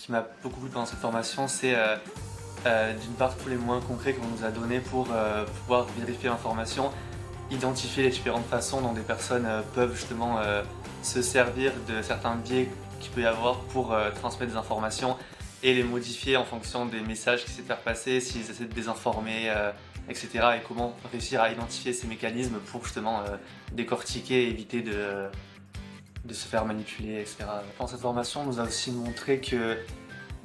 qui m'a beaucoup plu pendant cette formation, c'est d'une part tous les moyens concrets qu'on nous a donnés pour pouvoir vérifier l'information, identifier les différentes façons dont des personnes peuvent justement se servir de certains biais qu'il peut y avoir pour transmettre des informations et les modifier en fonction des messages qu'ils essaient de faire passer, s'ils essaient de désinformer, etc. Et comment réussir à identifier ces mécanismes pour justement décortiquer et éviter de se faire manipuler, etc. Pendant cette formation, on nous a aussi montré que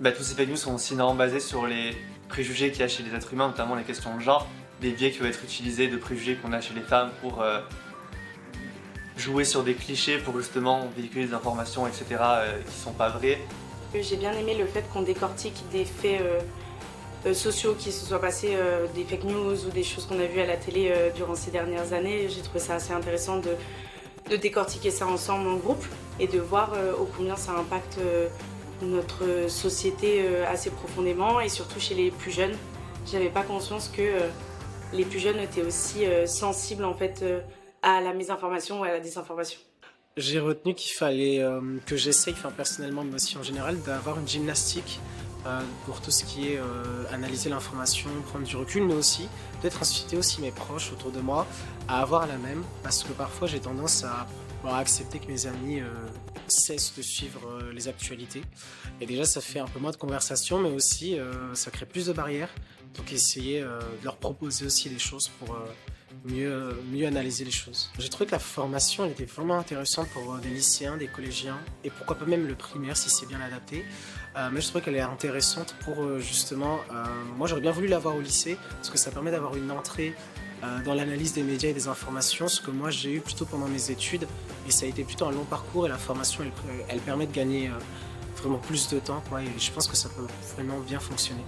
tous ces fake news sont aussi énormément basés sur les préjugés qu'il y a chez les êtres humains, notamment les questions de genre, des biais qui peuvent être utilisés, de préjugés qu'on a chez les femmes pour jouer sur des clichés, pour justement véhiculer des informations, etc. Qui sont pas vraies. J'ai bien aimé le fait qu'on décortique des faits sociaux qui se soient passés, des fake news ou des choses qu'on a vues à la télé durant ces dernières années. J'ai trouvé ça assez intéressant de décortiquer ça ensemble en groupe et de voir au combien ça impacte notre société assez profondément et surtout chez les plus jeunes. J'avais pas conscience que les plus jeunes étaient aussi sensibles en fait à la mésinformation ou à la désinformation. J'ai retenu qu'il fallait que j'essaye, personnellement, mais aussi en général, d'avoir une gymnastique pour tout ce qui est analyser l'information, prendre du recul, mais aussi peut-être inciter aussi mes proches autour de moi à avoir la même, parce que parfois j'ai tendance à accepter que mes amis cessent de suivre les actualités. Et déjà ça fait un peu moins de conversation, mais aussi ça crée plus de barrières, donc essayer de leur proposer aussi des choses pour mieux analyser les choses. J'ai trouvé que la formation elle était vraiment intéressante pour des lycéens, des collégiens et pourquoi pas même le primaire si c'est bien adapté. Mais je trouvais qu'elle est intéressante pour justement, moi j'aurais bien voulu l'avoir au lycée parce que ça permet d'avoir une entrée dans l'analyse des médias et des informations, ce que moi j'ai eu plutôt pendant mes études et ça a été plutôt un long parcours et la formation elle permet de gagner vraiment plus de temps quoi, et je pense que ça peut vraiment bien fonctionner.